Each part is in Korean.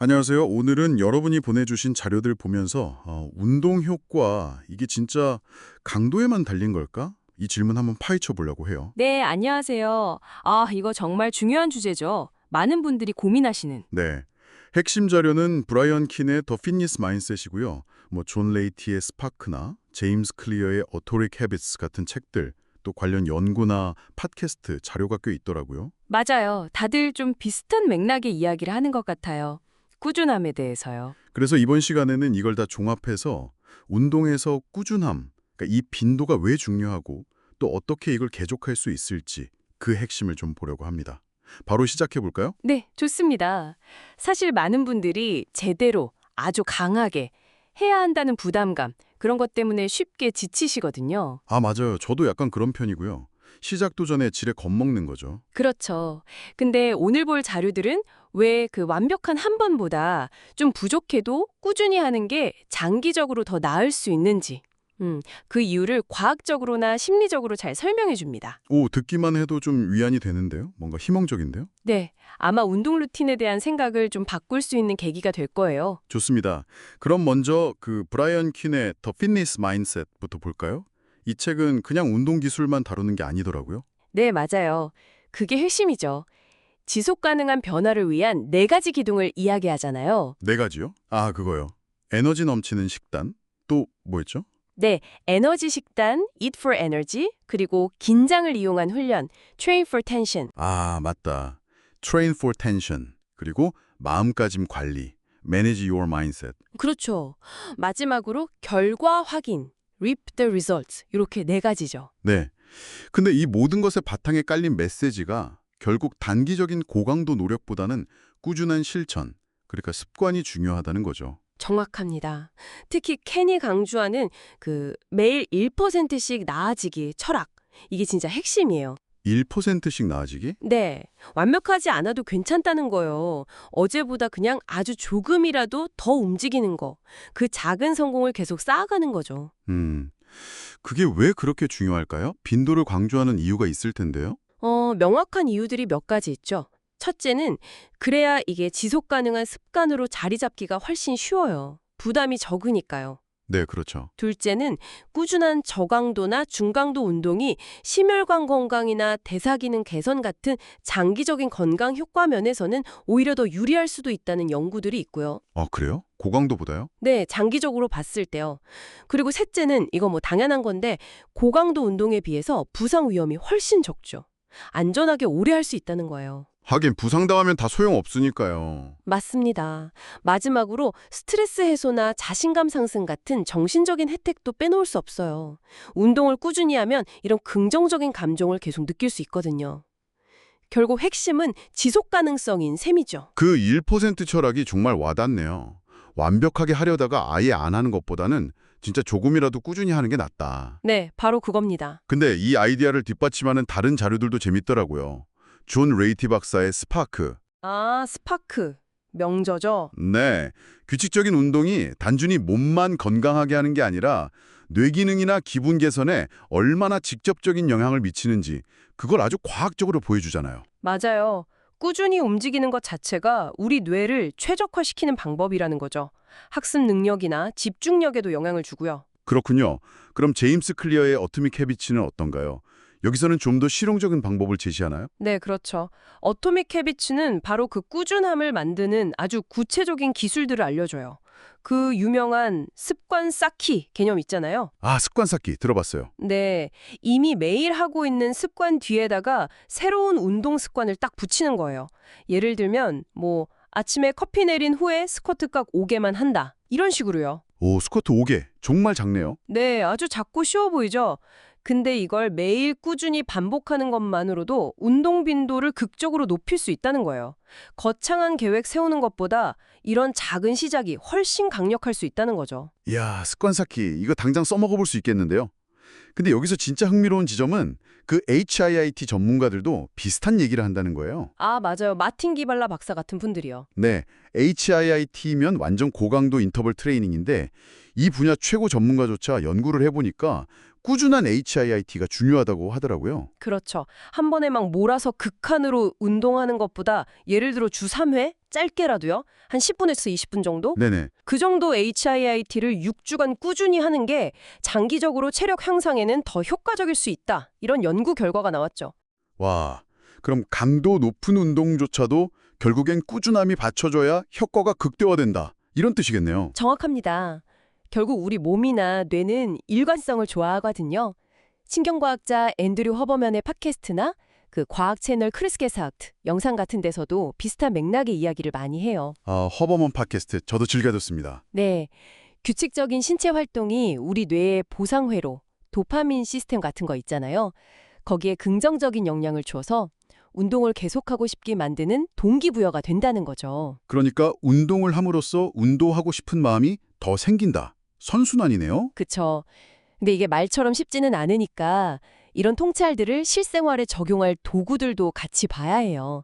안녕하세요. 오늘은 여러분이 보내주신 자료들 보면서 운동 효과, 이게 진짜 강도에만 달린 걸까? 이 질문 한번 파헤쳐 보려고 해요. 네, 안녕하세요. 이거 정말 중요한 주제죠. 많은 분들이 고민하시는. 네. 핵심 자료는 브라이언 킨의 더 피트니스 마인셋이고요. 존 레이티의 스파크나 제임스 클리어의 어토릭 헤비츠 같은 책들, 또 관련 연구나 팟캐스트 자료가 꽤 있더라고요. 맞아요. 다들 좀 비슷한 맥락의 이야기를 하는 것 같아요. 꾸준함에 대해서요. 그래서 이번 시간에는 이걸 다 종합해서 운동에서 꾸준함, 그러니까 이 빈도가 왜 중요하고 또 어떻게 이걸 계속할 수 있을지 그 핵심을 좀 보려고 합니다. 바로 시작해 볼까요? 네, 좋습니다. 사실 많은 분들이 제대로 아주 강하게 해야 한다는 부담감, 그런 것 때문에 쉽게 지치시거든요. 아, 맞아요. 저도 약간 그런 편이고요. 시작도 전에 지레 겁먹는 거죠. 그렇죠. 근데 오늘 볼 자료들은 왜 그 완벽한 한 번보다 좀 부족해도 꾸준히 하는 게 장기적으로 더 나을 수 있는지, 그 이유를 과학적으로나 심리적으로 잘 설명해 줍니다. 오, 듣기만 해도 좀 위안이 되는데요? 뭔가 희망적인데요? 네, 아마 운동 루틴에 대한 생각을 좀 바꿀 수 있는 계기가 될 거예요. 좋습니다. 그럼 먼저 그 브라이언 킨의 더 피트니스 마인셋부터 볼까요? 이 책은 그냥 운동 기술만 다루는 게 아니더라고요. 네, 맞아요. 그게 핵심이죠. 지속 가능한 변화를 위한 네 가지 기둥을 이야기하잖아요. 네 가지요? 아, 그거요. 에너지 넘치는 식단, 또 뭐였죠? 네, 에너지 식단, Eat for Energy, 그리고 긴장을 이용한 훈련, Train for Tension. 아, 맞다. Train for tension. 그리고 마음가짐 관리. Manage your mindset. 그렇죠. 마지막으로 결과 확인, Reap the results. 이렇게 네 가지죠. 네. 근데 이 모든 것의 바탕에 깔린 메시지가 결국 단기적인 고강도 노력보다는 꾸준한 실천, 그러니까 습관이 중요하다는 거죠. 정확합니다. 특히 켄이 강조하는 그 매일 1%씩 나아지기 철학. 이게 진짜 핵심이에요. 1%씩 나아지기? 네, 완벽하지 않아도 괜찮다는 거예요. 어제보다 그냥 아주 조금이라도 더 움직이는 거. 그 작은 성공을 계속 쌓아가는 거죠. 음, 그게 왜 그렇게 중요할까요? 빈도를 강조하는 이유가 있을 텐데요. 명확한 이유들이 몇 가지 있죠. 첫째는 그래야 이게 지속 가능한 습관으로 자리 잡기가 훨씬 쉬워요. 부담이 적으니까요. 네, 그렇죠. 둘째는 꾸준한 저강도나 중강도 운동이 심혈관 건강이나 대사 기능 개선 같은 장기적인 건강 효과 면에서는 오히려 더 유리할 수도 있다는 연구들이 있고요. 아, 그래요? 고강도보다요? 네, 장기적으로 봤을 때요. 그리고 셋째는 이거 뭐 당연한 건데 고강도 운동에 비해서 부상 위험이 훨씬 적죠. 안전하게 오래 할 수 있다는 거예요. 하긴 부상당하면 다 소용없으니까요. 맞습니다. 마지막으로 스트레스 해소나 자신감 상승 같은 정신적인 혜택도 빼놓을 수 없어요. 운동을 꾸준히 하면 이런 긍정적인 감정을 계속 느낄 수 있거든요. 결국 핵심은 지속 가능성인 셈이죠. 그 1% 철학이 정말 와닿네요. 완벽하게 하려다가 아예 안 하는 것보다는 진짜 조금이라도 꾸준히 하는 게 낫다. 네, 바로 그겁니다. 근데 이 아이디어를 뒷받침하는 다른 자료들도 재밌더라고요. 존 레이티 박사의 스파크. 스파크. 명저죠? 네, 규칙적인 운동이 단순히 몸만 건강하게 하는 게 아니라 뇌 기능이나 기분 개선에 얼마나 직접적인 영향을 미치는지 그걸 아주 과학적으로 보여주잖아요. 맞아요. 꾸준히 움직이는 것 자체가 우리 뇌를 최적화시키는 방법이라는 거죠. 학습 능력이나 집중력에도 영향을 주고요. 그렇군요. 그럼 제임스 클리어의 어토믹 헤비츠는 어떤가요? 여기서는 좀 더 실용적인 방법을 제시하나요? 네, 그렇죠. 어토믹 헤비츠는 바로 그 꾸준함을 만드는 아주 구체적인 기술들을 알려줘요. 그 유명한 습관 쌓기 개념 있잖아요. 아, 습관 쌓기 들어봤어요. 네, 이미 매일 하고 있는 습관 뒤에다가 새로운 운동 습관을 딱 붙이는 거예요. 예를 들면 뭐 아침에 커피 내린 후에 스쿼트 각 5개만 한다. 이런 식으로요. 오, 스쿼트 5개. 정말 작네요. 네, 아주 작고 쉬워 보이죠? 근데 이걸 매일 꾸준히 반복하는 것만으로도 운동 빈도를 극적으로 높일 수 있다는 거예요. 거창한 계획 세우는 것보다 이런 작은 시작이 훨씬 강력할 수 있다는 거죠. 이야, 습관 쌓기. 이거 당장 써먹어볼 수 있겠는데요? 근데 여기서 진짜 흥미로운 지점은 그 HIIT 전문가들도 비슷한 얘기를 한다는 거예요. 맞아요. 마틴 기발라 박사 같은 분들이요. 네, HIIT면 완전 고강도 인터벌 트레이닝인데 이 분야 최고 전문가조차 연구를 해보니까 꾸준한 HIIT가 중요하다고 하더라고요. 그렇죠. 한 번에 막 몰아서 극한으로 운동하는 것보다 예를 들어 주 3회, 짧게라도요. 한 10분에서 20분 정도? 네네. 그 정도 HIIT를 6주간 꾸준히 하는 게 장기적으로 체력 향상에는 더 효과적일 수 있다. 이런 연구 결과가 나왔죠. 와, 그럼 강도 높은 운동조차도 결국엔 꾸준함이 받쳐줘야 효과가 극대화된다. 이런 뜻이겠네요. 정확합니다. 결국 우리 몸이나 뇌는 일관성을 좋아하거든요. 신경과학자 앤드류 허버만의 팟캐스트나 그 과학 채널 크리스게사트 영상 같은 데서도 비슷한 맥락의 이야기를 많이 해요. 아, 허버먼 팟캐스트 저도 즐겨 듣습니다. 네, 규칙적인 신체 활동이 우리 뇌의 보상회로, 도파민 시스템 같은 거 있잖아요. 거기에 긍정적인 영향을 줘서 운동을 계속하고 싶게 만드는 동기부여가 된다는 거죠. 그러니까 운동을 함으로써 운동하고 싶은 마음이 더 생긴다. 선순환이네요. 그쵸. 근데 이게 말처럼 쉽지는 않으니까 이런 통찰들을 실생활에 적용할 도구들도 같이 봐야 해요.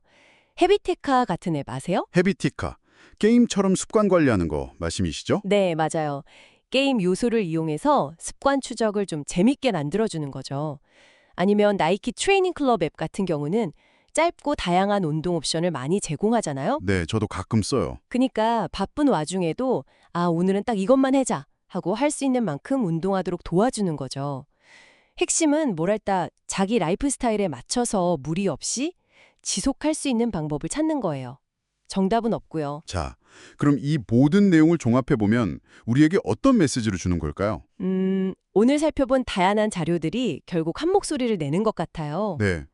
헤비테카 같은 앱 아세요? 헤비티카. 게임처럼 습관 관리하는 거 말씀이시죠? 네, 맞아요. 게임 요소를 이용해서 습관 추적을 좀 재밌게 만들어주는 거죠. 아니면 나이키 트레이닝 클럽 앱 같은 경우는 짧고 다양한 운동 옵션을 많이 제공하잖아요. 네, 저도 가끔 써요. 그러니까 바쁜 와중에도 오늘은 딱 이것만 해자 하고 할 수 있는 만큼 운동하도록 도와주는 거죠. 핵심은 뭐랄까 자기 라이프 스타일에 맞춰서 무리 없이 지속할 수 있는 방법을 찾는 거예요. 정답은 없고요. 자, 그럼 이 모든 내용을 종합해보면 우리에게 어떤 메시지를 주는 걸까요? 오늘 살펴본 다양한 자료들이 결국 한 목소리를 내는 것 같아요. 네,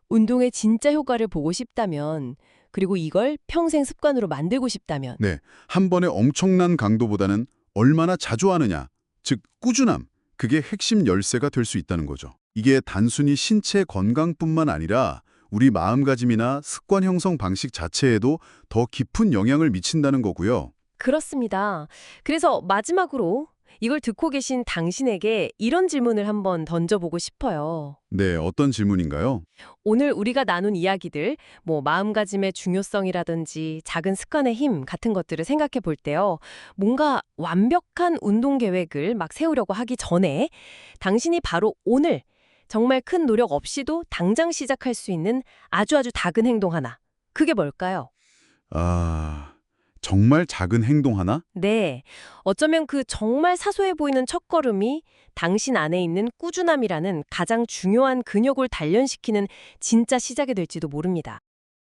운동의 진짜 효과를 보고 싶다면, 그리고 이걸 평생 습관으로 만들고 싶다면, 네. 한 번에 엄청난 강도보다는 얼마나 자주 하느냐, 즉 꾸준함, 그게 핵심 열쇠가 될 수 있다는 거죠. 이게 단순히 신체 건강뿐만 아니라 우리 마음가짐이나 습관 형성 방식 자체에도 더 깊은 영향을 미친다는 거고요. 그렇습니다. 그래서 마지막으로 이걸 듣고 계신 당신에게 이런 질문을 한번 던져보고 싶어요. 네, 어떤 질문인가요? 오늘 우리가 나눈 이야기들, 마음가짐의 중요성이라든지 작은 습관의 힘 같은 것들을 생각해 볼 때요. 뭔가 완벽한 운동 계획을 막 세우려고 하기 전에 당신이 바로 오늘 정말 큰 노력 없이도 당장 시작할 수 있는 아주 작은 행동 하나. 그게 뭘까요? 정말 작은 행동 하나? 네. 어쩌면 그 정말 사소해 보이는 첫걸음이 당신 안에 있는 꾸준함이라는 가장 중요한 근육을 단련시키는 진짜 시작이 될지도 모릅니다.